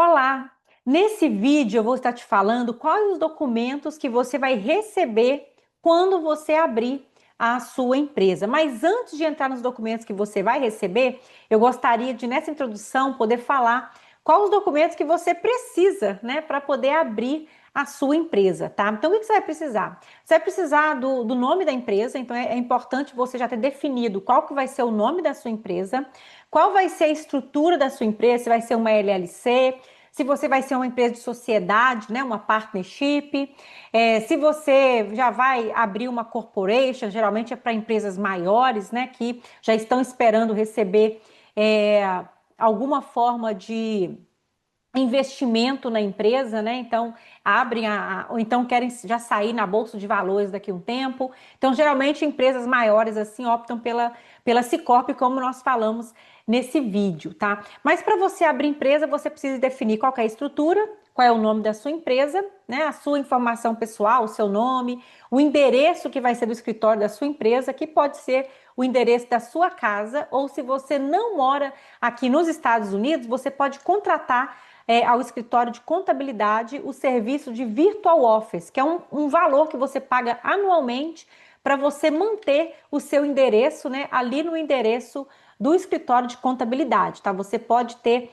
Olá! Nesse vídeo eu vou estar te falando quais os documentos que você vai receber quando você abrir a sua empresa. Mas antes de entrar nos documentos que você vai receber, eu gostaria de, nessa introdução, poder falar quais os documentos que você precisa, né, para poder abrir a sua empresa, tá? Então, o que você vai precisar? Você vai precisar do nome da empresa, então é importante você já ter definido qual que vai ser o nome da sua empresa, qual vai ser a estrutura da sua empresa, se vai ser uma LLC, se você vai ser uma empresa de sociedade, né, uma partnership, se você já vai abrir uma corporation, geralmente é para empresas maiores, né, que já estão esperando receber alguma forma de investimento na empresa, né? Então abrem ou então querem já sair na bolsa de valores daqui a um tempo. Então, geralmente empresas maiores assim optam pela Cicobi, como nós falamos nesse vídeo, tá? Mas para você abrir empresa, você precisa definir qual que é a estrutura, qual é o nome da sua empresa, né? A sua informação pessoal, o seu nome, o endereço que vai ser do escritório da sua empresa, que pode ser o endereço da sua casa, ou se você não mora aqui nos Estados Unidos, você pode contratar ao escritório de contabilidade o serviço de Virtual Office, que é um valor que você paga anualmente para você manter o seu endereço, né, ali no endereço do escritório de contabilidade, tá? Você pode ter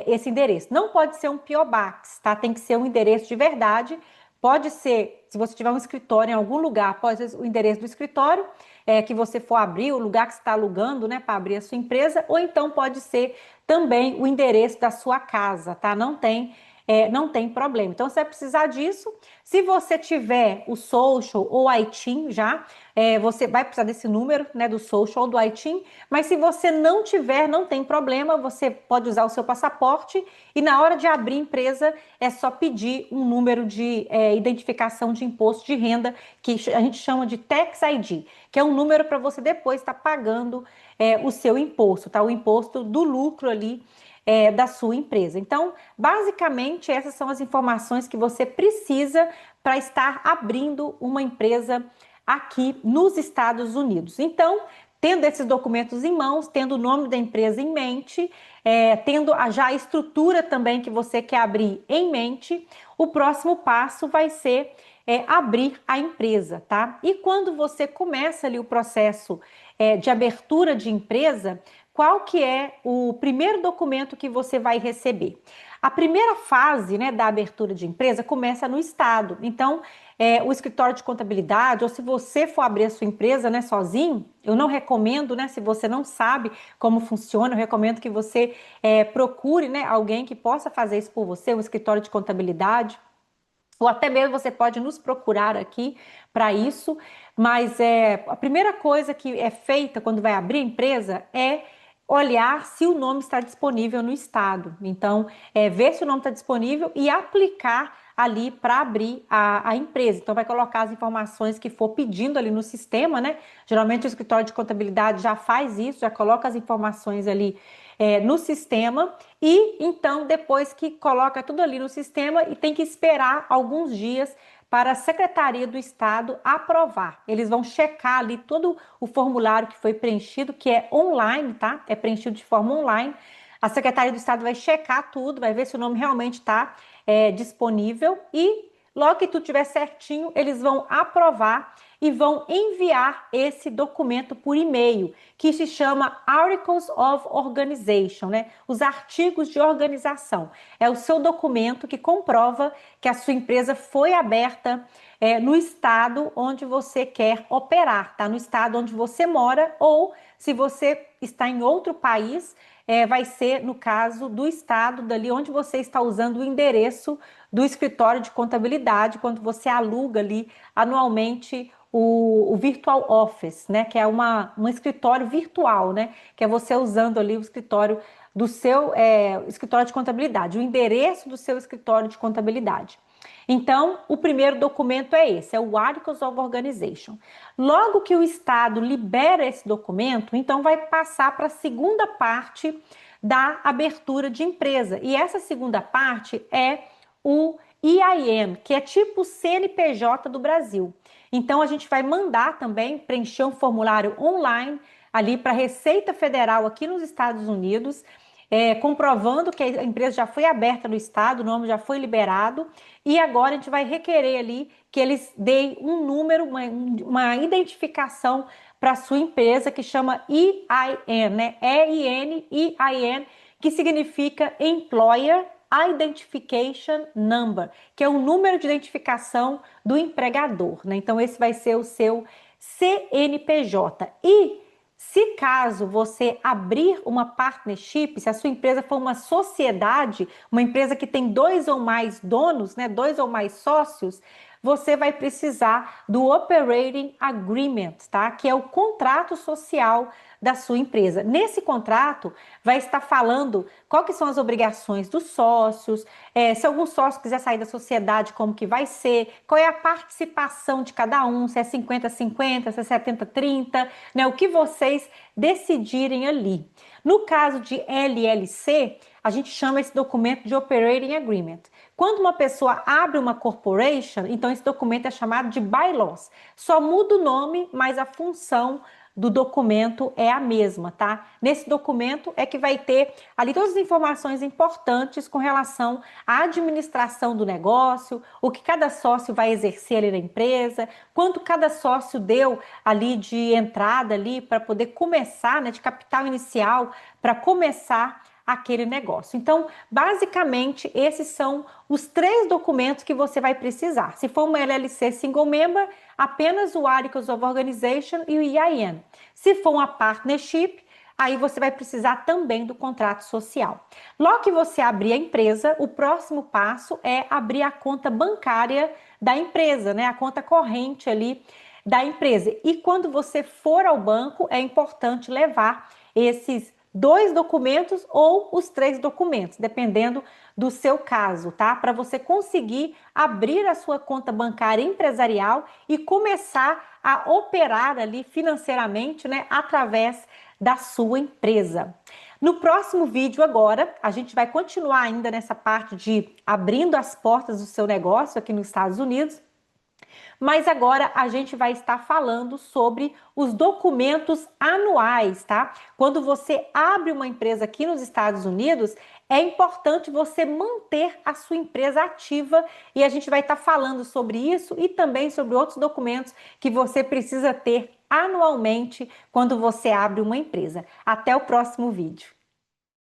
esse endereço. Não pode ser um P.O. Box, tá? Tem que ser um endereço de verdade. Pode ser, se você tiver um escritório em algum lugar, pode ser o endereço do escritório que você for abrir, o lugar que você está alugando, né, para abrir a sua empresa, ou então pode ser também o endereço da sua casa, tá? Não tem problema. Então, você vai precisar disso. Se você tiver o Social ou o ITIN já, você vai precisar desse número, né, do Social ou do ITIN. Mas se você não tiver, não tem problema, você pode usar o seu passaporte e na hora de abrir empresa é só pedir um número de identificação de imposto de renda, que a gente chama de Tax ID, que é um número para você depois estar pagando o seu imposto, tá? O imposto do lucro ali da sua empresa. Então, basicamente, essas são as informações que você precisa para estar abrindo uma empresa aqui nos Estados Unidos. Então, tendo esses documentos em mãos, tendo o nome da empresa em mente, tendo já a estrutura também que você quer abrir em mente, o próximo passo vai ser abrir a empresa, tá? E quando você começa ali o processo de abertura de empresa, qual que é o primeiro documento que você vai receber? A primeira fase, né, da abertura de empresa começa no estado. Então, o escritório de contabilidade, ou se você for abrir a sua empresa, né, sozinho, eu não recomendo, né, se você não sabe como funciona, eu recomendo que você procure, né, alguém que possa fazer isso por você, um escritório de contabilidade. Ou até mesmo você pode nos procurar aqui para isso, mas a primeira coisa que é feita quando vai abrir a empresa é olhar se o nome está disponível no estado. Então, ver se o nome está disponível e aplicar ali para abrir a empresa. Então, vai colocar as informações que for pedindo ali no sistema, né? Geralmente o escritório de contabilidade já faz isso, já coloca as informações ali no sistema e então depois que coloca tudo ali no sistema e tem que esperar alguns dias para a Secretaria do Estado aprovar. Eles vão checar ali todo o formulário que foi preenchido, que é online, tá? É preenchido de forma online. A Secretaria do Estado vai checar tudo, vai ver se o nome realmente está disponível e logo que tudo estiver certinho, eles vão aprovar e vão enviar esse documento por e-mail, que se chama Articles of Organization, né? Os artigos de organização. É o seu documento que comprova que a sua empresa foi aberta no estado onde você quer operar, tá? No estado onde você mora, ou se você está em outro país, vai ser no caso do estado dali onde você está usando o endereço do escritório de contabilidade, quando você aluga ali anualmente o Virtual Office, né? Que é um escritório virtual, né? Que é você usando ali o escritório do seu escritório de contabilidade, o endereço do seu escritório de contabilidade. Então, o primeiro documento é esse, é o Articles of Organization. Logo que o Estado libera esse documento, então vai passar para a segunda parte da abertura de empresa. E essa segunda parte é o EIN, que é tipo CNPJ do Brasil. Então, a gente vai mandar também preencher um formulário online ali para a Receita Federal aqui nos Estados Unidos. comprovando que a empresa já foi aberta no estado, o nome já foi liberado, e agora a gente vai requerer ali que eles deem um número, uma identificação para a sua empresa que chama EIN, né? EIN, que significa Employer Identification Number, que é o número de identificação do empregador, né? Então, esse vai ser o seu CNPJ. E se caso você abrir uma partnership, se a sua empresa for uma sociedade, uma empresa que tem dois ou mais donos, né, dois ou mais sócios, você vai precisar do Operating Agreement, tá? Que é o contrato social da sua empresa. Nesse contrato vai estar falando quais que são as obrigações dos sócios, se algum sócio quiser sair da sociedade, como que vai ser, qual é a participação de cada um, se é 50-50, se é 70-30, né? O que vocês decidirem ali. No caso de LLC, a gente chama esse documento de Operating Agreement. Quando uma pessoa abre uma corporation, então esse documento é chamado de bylaws. Só muda o nome, mas a função do documento é a mesma, tá? Nesse documento é que vai ter ali todas as informações importantes com relação à administração do negócio, o que cada sócio vai exercer ali na empresa, quanto cada sócio deu ali de entrada ali para poder começar, né, de capital inicial para começar aquele negócio. Então, basicamente, esses são os 3 documentos que você vai precisar. Se for uma LLC Single Member, apenas o Articles of Organization e o EIN. Se for uma partnership, aí você vai precisar também do contrato social. Logo que você abrir a empresa, o próximo passo é abrir a conta bancária da empresa, né? A conta corrente ali da empresa. E quando você for ao banco, é importante levar esses 2 documentos ou os 3 documentos, dependendo do seu caso, tá? Para você conseguir abrir a sua conta bancária empresarial e começar a operar ali financeiramente, né, através da sua empresa. No próximo vídeo agora, a gente vai continuar ainda nessa parte de abrindo as portas do seu negócio aqui nos Estados Unidos. Mas agora a gente vai estar falando sobre os documentos anuais, tá? Quando você abre uma empresa aqui nos Estados Unidos, é importante você manter a sua empresa ativa e a gente vai estar falando sobre isso e também sobre outros documentos que você precisa ter anualmente quando você abre uma empresa. Até o próximo vídeo.